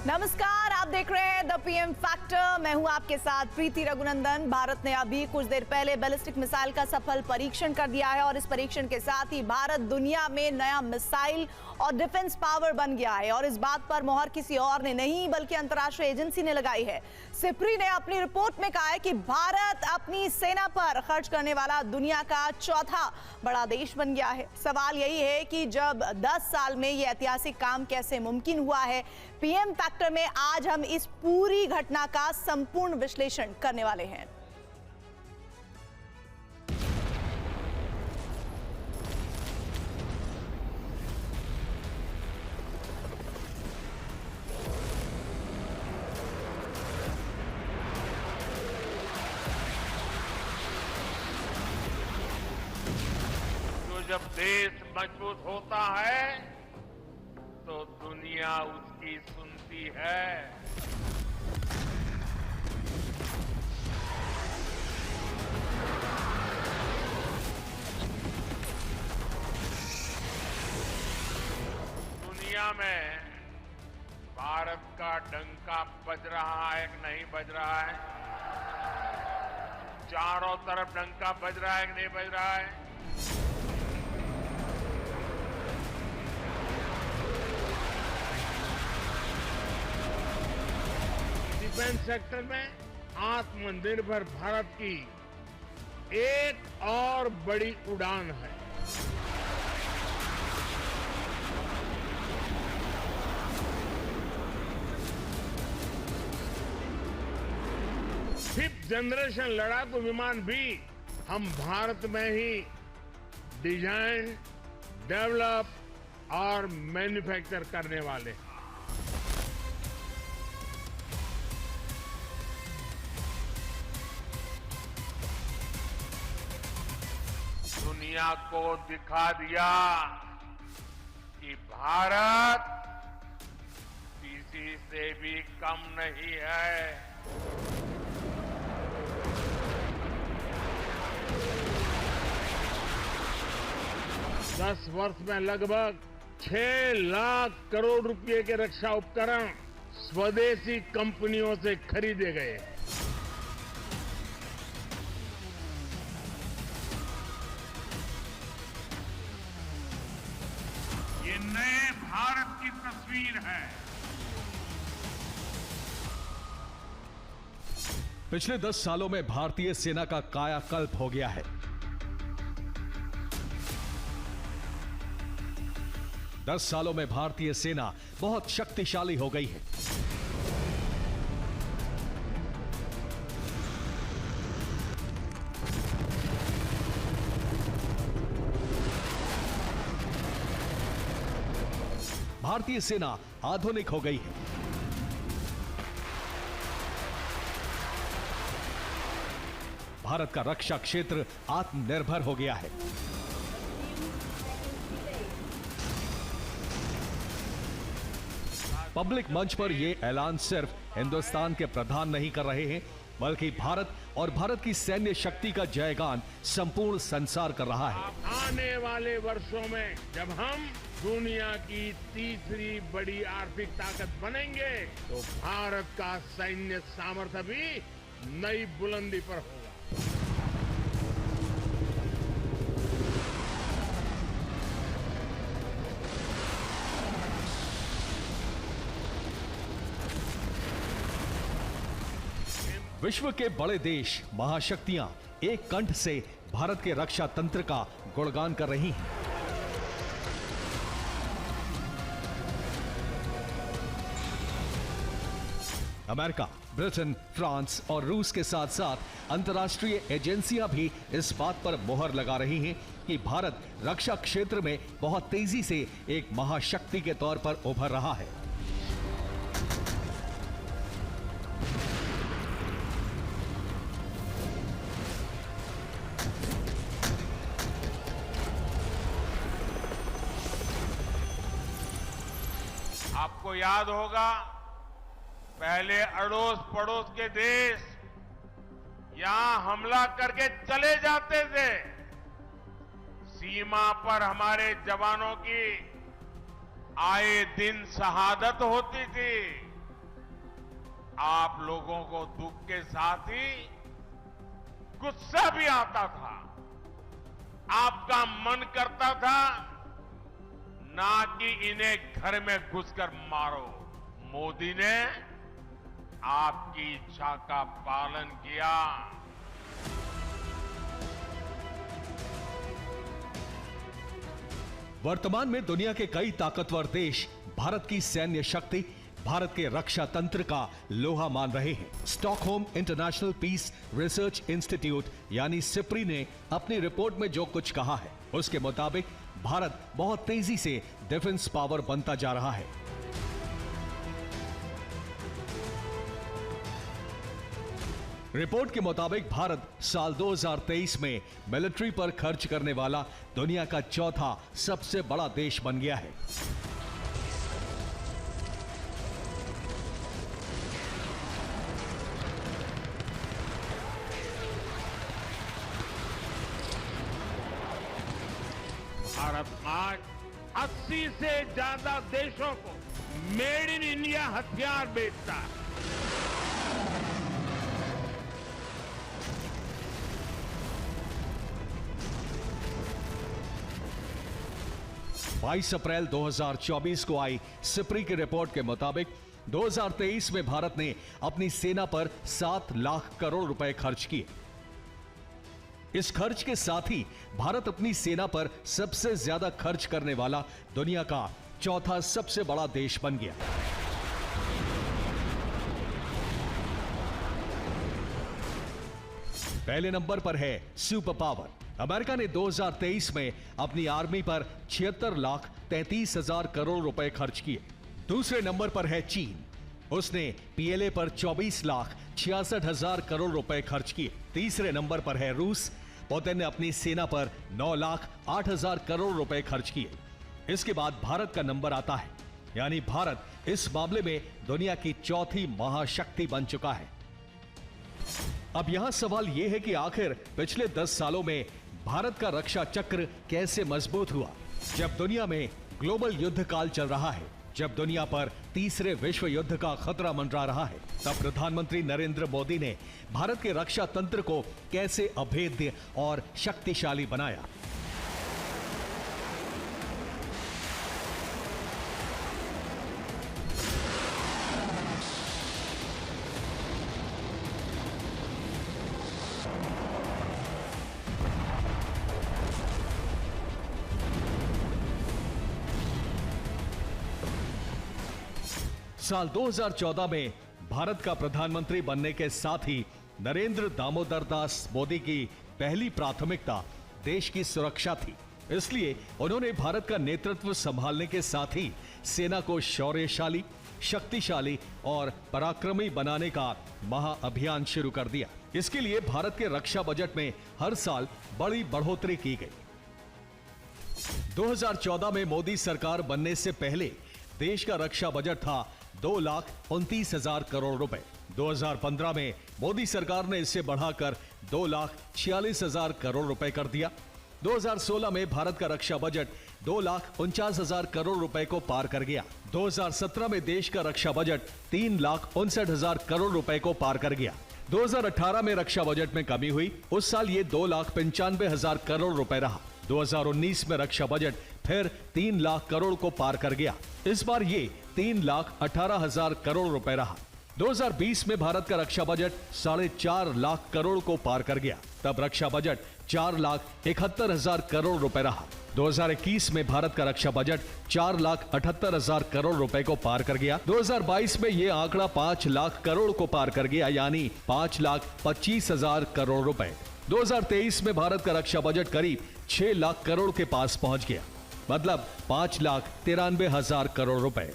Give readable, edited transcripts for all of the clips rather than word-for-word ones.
नमस्कार, आप देख रहे हैं द पीएम फैक्टर। मैं हूं आपके साथ प्रीति रघुनंदन। भारत ने अभी कुछ देर पहले बैलिस्टिक मिसाइल का सफल परीक्षण कर दिया है और इस परीक्षण के साथ ही भारत दुनिया में नया मिसाइल और डिफेंस पावर बन गया है। और इस बात पर मोहर किसी और ने नहीं बल्कि अंतर्राष्ट्रीय एजेंसी ने लगाई है। सिप्री ने अपनी रिपोर्ट में कहा है कि भारत अपनी सेना पर खर्च करने वाला दुनिया का चौथा बड़ा देश बन गया है। सवाल यही है कि जब 10 साल में यह ऐतिहासिक काम कैसे मुमकिन हुआ है। पीएम फैक्टर में आज हम इस पूरी घटना का संपूर्ण विश्लेषण करने वाले हैं। तो जब देश मजबूत होता है तो दुनिया उसकी सुनती है। दुनिया में भारत का डंका बज रहा है कि नहीं बज रहा है? चारों तरफ डंका बज रहा है कि नहीं बज रहा है? डिफेंस सेक्टर में आत्मनिर्भर भारत की एक और बड़ी उड़ान है। फिफ्थ जनरेशन लड़ाकू विमान भी हम भारत में ही डिजाइन, डेवलप और मैन्युफैक्चर करने वाले हैं। दुनिया को दिखा दिया कि भारत किसी से भी कम नहीं है। दस वर्ष में लगभग 6 लाख करोड़ रुपए के रक्षा उपकरण स्वदेशी कंपनियों से खरीदे गए। ये नए भारत की तस्वीर है। पिछले 10 सालों में भारतीय सेना का कायाकल्प हो गया है। 10 सालों में भारतीय सेना बहुत शक्तिशाली हो गई है। भारतीय सेना आधुनिक हो गई है। भारत का रक्षा क्षेत्र आत्मनिर्भर हो गया है। पब्लिक मंच पर यह ऐलान सिर्फ हिंदुस्तान के प्रधान नहीं कर रहे हैं, बल्कि भारत और भारत की सैन्य शक्ति का जयगान संपूर्ण संसार कर रहा है। आने वाले वर्षों में जब हम दुनिया की तीसरी बड़ी आर्थिक ताकत बनेंगे तो भारत का सैन्य सामर्थ्य भी नई बुलंदी पर होगा। विश्व के बड़े देश, महाशक्तियां एक कंठ से भारत के रक्षा तंत्र का गुणगान कर रही हैं। अमेरिका, ब्रिटेन, फ्रांस और रूस के साथ साथ अंतर्राष्ट्रीय एजेंसियां भी इस बात पर मोहर लगा रही हैं कि भारत रक्षा क्षेत्र में बहुत तेजी से एक महाशक्ति के तौर पर उभर रहा है। आपको याद होगा, पहले अड़ोस पड़ोस के देश यहां हमला करके चले जाते थे। सीमा पर हमारे जवानों की आए दिन शहादत होती थी। आप लोगों को दुख के साथ ही गुस्सा भी आता था। आपका मन करता था ना कि इन्हें घर में घुसकर मारो। मोदी ने आपकी इच्छा का पालन किया। वर्तमान में दुनिया के कई ताकतवर देश भारत की सैन्य शक्ति, भारत के रक्षा तंत्र का लोहा मान रहे हैं। Stockholm International Peace Research Institute यानी सिप्री ने अपनी रिपोर्ट में जो कुछ कहा है उसके मुताबिक भारत बहुत तेजी से डिफेंस पावर बनता जा रहा है। रिपोर्ट के मुताबिक भारत साल 2023 में मिलिट्री पर खर्च करने वाला दुनिया का चौथा सबसे बड़ा देश बन गया है। भारत आज 80 से ज्यादा देशों को मेड इन इंडिया हथियार बेचता है। 22 अप्रैल 2024 को आई सिप्री की रिपोर्ट के मुताबिक 2023 में भारत ने अपनी सेना पर 7 लाख करोड़ रुपए खर्च किए। इस खर्च के साथ ही भारत अपनी सेना पर सबसे ज्यादा खर्च करने वाला दुनिया का चौथा सबसे बड़ा देश बन गया। पहले नंबर पर है सुपर पावर। अमेरिका ने 2023 में अपनी आर्मी पर 76,33,000 करोड़ रुपए खर्च किए। दूसरे नंबर पर है चीन। उसने पीएलए पर 24,66,000 करोड़ रुपए खर्च किए। तीसरे नंबर पर है रूस। पुतिन ने अपनी सेना पर 9,08,000 करोड़ रुपए खर्च किए। इसके बाद भारत का नंबर आता है, यानी भारत इस मामले में दुनिया की चौथी महाशक्ति बन चुका है। अब यहां सवाल यह है कि आखिर पिछले 10 सालों में भारत का रक्षा चक्र कैसे मजबूत हुआ। जब दुनिया में ग्लोबल युद्ध काल चल रहा है, जब दुनिया पर तीसरे विश्व युद्ध का खतरा मंडरा रहा है, तब प्रधानमंत्री नरेंद्र मोदी ने भारत के रक्षा तंत्र को कैसे अभेद्य और शक्तिशाली बनाया। साल 2014 में भारत का प्रधानमंत्री बनने के साथ ही नरेंद्र दामोदर दास मोदी की पहली प्राथमिकता देश की सुरक्षा थी। इसलिए उन्होंने भारत का नेतृत्व संभालने के साथ ही सेना को शौर्यशाली, शक्तिशाली और पराक्रमी बनाने का महाअभियान शुरू कर दिया। इसके लिए भारत के रक्षा बजट में हर साल बड़ी बढ़ोतरी की गई। 2014 में मोदी सरकार बनने से पहले देश का रक्षा बजट था 2,29,000 करोड़ रुपए। 2015 में मोदी सरकार ने इसे बढ़ाकर 2,46,000 करोड़ रुपए कर दिया। 2016 में भारत का रक्षा बजट 2,49,000 करोड़ रुपए को पार कर गया। 2017 में देश का रक्षा बजट 3,59,000 करोड़ रुपए को पार कर गया। 2018 में रक्षा बजट में कमी हुई, उस साल ये 2,95,000 करोड़ रुपए रहा। 2019 में रक्षा बजट फिर 3 लाख करोड़ को पार कर गया। इस बार ये 3,18,000 करोड़ रुपए रहा। 2020 में भारत का रक्षा बजट 4.5 लाख करोड़ को पार कर गया। तब रक्षा बजट 4,71,000 करोड़ रुपए रहा। 2021 में भारत का रक्षा बजट 4,78,000 करोड़ रुपए को पार कर गया। 2022 में यह आंकड़ा 5 लाख करोड़ को पार कर गया, यानी 5,25,000 करोड़ रुपए। 2023 में भारत का रक्षा बजट करीब 6 लाख करोड़ के पास पहुंच गया, मतलब 5,93,000 करोड़ रुपए।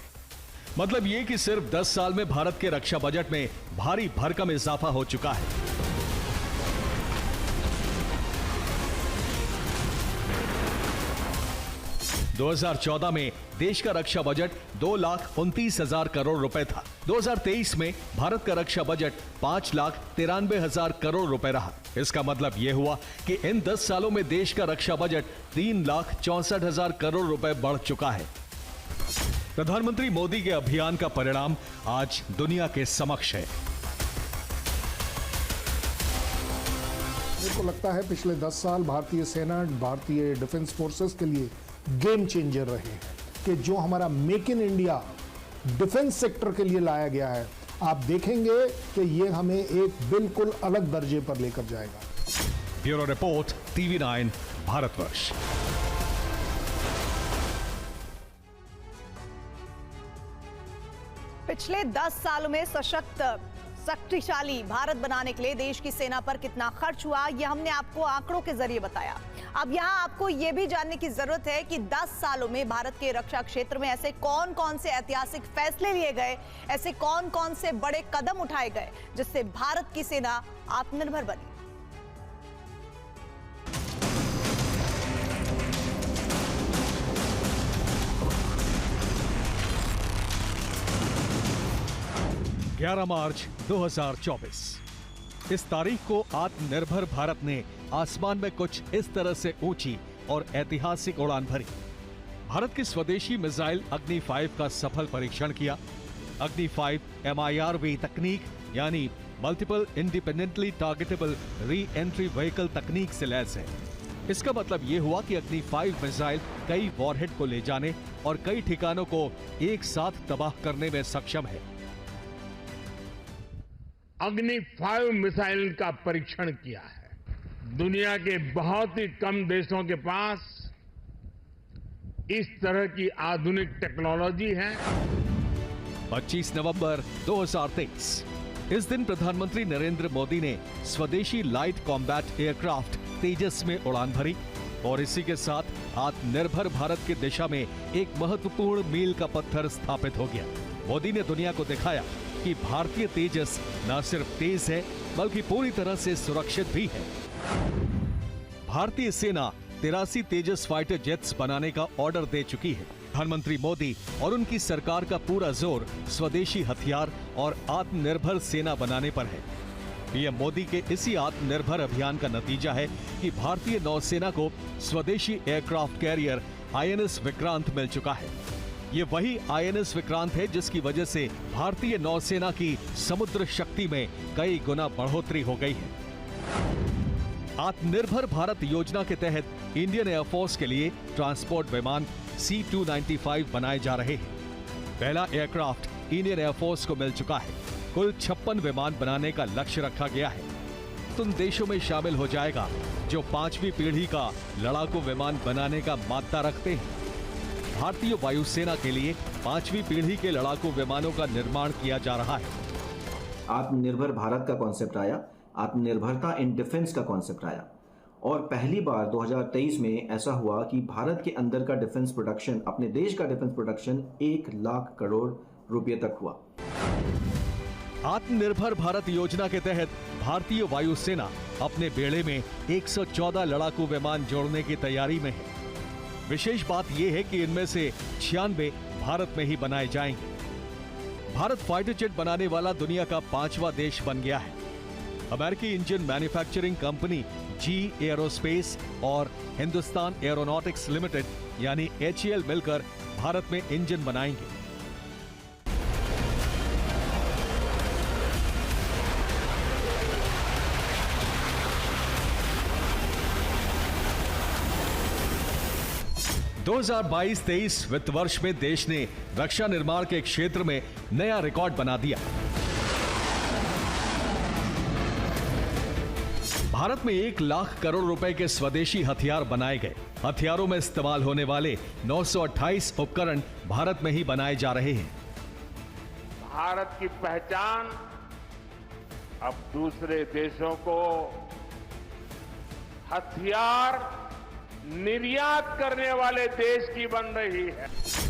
मतलब ये कि सिर्फ 10 साल में भारत के रक्षा बजट में भारी भरकम इजाफा हो चुका है। – 2014 में देश का रक्षा बजट 2,29,000 करोड़ रुपए था। 2023 में भारत का रक्षा बजट 5,93,000 करोड़ रुपए रहा। इसका मतलब यह हुआ कि इन 10 सालों में देश का रक्षा बजट 3,64,000 करोड़ रुपए बढ़ चुका है। प्रधानमंत्री मोदी के अभियान का परिणाम आज दुनिया के समक्ष है। मेरे को लगता है पिछले 10 साल भारतीय सेना, भारतीय डिफेंस फोर्सेस के लिए गेम चेंजर रहे हैं कि जो हमारा make in India defence sector के लिए लाया गया है, आप देखेंगे कि ये हमें एक बिल्कुल अलग दर्जे पर लेकर जाएगा। Bureau report, TV9 Bharatvarsh. पिछले 10 सालों में सशक्त, शक्तिशाली भारत बनाने के लिए देश की सेना पर कितना खर्च हुआ, यह हमने आपको आंकड़ों के जरिए बताया। अब यहां आपको यह भी जानने की जरूरत है कि 10 सालों में भारत के रक्षा क्षेत्र में ऐसे कौन कौन से ऐतिहासिक फैसले लिए गए, ऐसे कौन कौन से बड़े कदम उठाए गए जिससे भारत की सेना आत्मनिर्भर बनी। मार्च 2024 इस तारीख को आत्मनिर्भर भारत ने आसमान में कुछ इस तरह से ऊंची और ऐतिहासिक उड़ान भरी। भारत की स्वदेशी मिसाइल अग्नि 5 का सफल परीक्षण किया। अग्नि 5 MIRV तकनीक यानी multiple independently targetable re entry vehicle तकनीक से लैस है। इसका मतलब यह हुआ कि अग्नि 5 मिसाइल कई वॉरहेड को ले जाने और कई ठिकानों को एक साथ तबाह करने में सक्षम है। अग्नि 5 मिसाइल का परीक्षण किया है। दुनिया के बहुत ही कम देशों के पास इस तरह की आधुनिक टेक्नोलॉजी है। 25 नवंबर 2023 इस दिन प्रधानमंत्री नरेंद्र मोदी ने स्वदेशी लाइट कॉम्बैट एयरक्राफ्ट तेजस में उड़ान भरी और इसी के साथ आत्मनिर्भर भारत की दिशा में एक महत्वपूर्ण मील का पत्थर स्थापित हो गया। मोदी ने दुनिया को दिखाया कि भारतीय तेजस न सिर्फ तेज है बल्कि पूरी तरह से सुरक्षित भी है। भारतीय सेना 83 तेजस फाइटर जेट्स बनाने का ऑर्डर दे चुकी है। प्रधानमंत्री मोदी और उनकी सरकार का पूरा जोर स्वदेशी हथियार और आत्मनिर्भर सेना बनाने पर है। पीएम मोदी के इसी आत्मनिर्भर अभियान का नतीजा है कि भारतीय नौसेना को स्वदेशी एयरक्राफ्ट कैरियर INS विक्रांत मिल चुका है। ये वही INS विक्रांत है जिसकी वजह से भारतीय नौसेना की समुद्र शक्ति में कई गुना बढ़ोतरी हो गई है। आत्मनिर्भर भारत योजना के तहत इंडियन एयरफोर्स के लिए ट्रांसपोर्ट विमान C-295 बनाए जा रहे हैं। पहला एयरक्राफ्ट इंडियन एयरफोर्स को मिल चुका है। कुल 56 विमान बनाने का लक्ष्य रखा गया है। उन देशों में शामिल हो जाएगा जो 5वीं पीढ़ी का लड़ाकू विमान बनाने का मादा रखते हैं। भारतीय वायुसेना के लिए 5वीं पीढ़ी के लड़ाकू विमानों का निर्माण किया जा रहा है। आत्मनिर्भर भारत का कॉन्सेप्ट आया, आत्मनिर्भरता इन डिफेंस का कॉन्सेप्ट आया और पहली बार 2023 में ऐसा हुआ कि भारत के अंदर का डिफेंस प्रोडक्शन, अपने देश का डिफेंस प्रोडक्शन 1 लाख करोड़ रुपए तक हुआ। आत्मनिर्भर भारत योजना के तहत भारतीय वायुसेना अपने बेड़े में 114 लड़ाकू विमान जोड़ने की तैयारी में है। विशेष बात यह है कि इनमें से 96 भारत में ही बनाए जाएंगे। भारत फाइटर जेट बनाने वाला दुनिया का 5वां देश बन गया है। अमेरिकी engine manufacturing company GE aerospace और हिंदुस्तान एरोनॉटिक्स लिमिटेड यानी HAL मिलकर भारत में इंजन बनाएंगे। – 2022-23 वित्त वर्ष में देश ने रक्षा निर्माण के क्षेत्र में नया रिकॉर्ड बना दिया। भारत में 1 लाख करोड़ रुपए के स्वदेशी हथियार बनाए गए। हथियारों में इस्तेमाल होने वाले 928 उपकरण भारत में ही बनाए जा रहे हैं। भारत की पहचान अब दूसरे देशों को हथियार निर्यात करने वाले देश की बन रही है।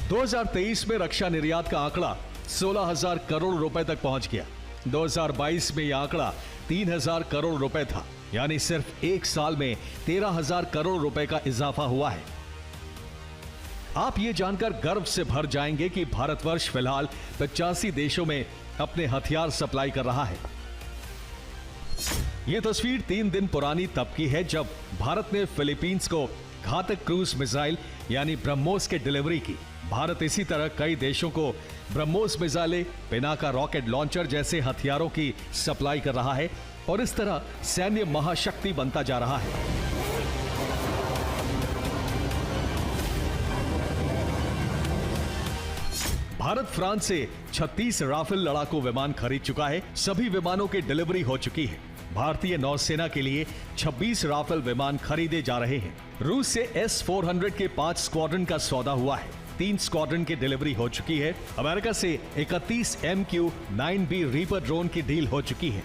2023 में रक्षा निर्यात का आंकड़ा 16,000 करोड़ रुपए तक पहुंच गया। 2022 में यह आंकड़ा 3,000 करोड़ रुपए था, यानी सिर्फ एक साल में 13,000 करोड़ रुपए का इजाफा हुआ है। आप ये जानकर गर्व से भर जाएंगे कि भारतवर्ष फिलहाल 85 देशों में अपने हथियार सप्लाई कर रहा है। यह तस्वीर 3 दिन पुरानी तब की है जब भारत ने फिलीपींस को घातक क्रूज मिसाइल यानी ब्रह्मोस के डिलीवरी की। भारत इसी तरह कई देशों को ब्रह्मोस मिसाइलें, पिनाका रॉकेट लॉन्चर जैसे हथियारों की सप्लाई कर रहा है और इस तरह सैन्य महाशक्ति बनता जा रहा है। भारत फ्रांस से 36 राफेल लड़ाकू विमान खरीद चुका है। सभी विमानों की डिलीवरी हो चुकी है। भारतीय नौसेना के लिए 26 राफेल विमान खरीदे जा रहे हैं। रूस से S-400 के 5 स्क्वाड्रन का सौदा हुआ है। 3 स्क्वाड्रन की डिलीवरी हो चुकी है। अमेरिका से 31 MQ-9B रीपर ड्रोन की डील हो चुकी है।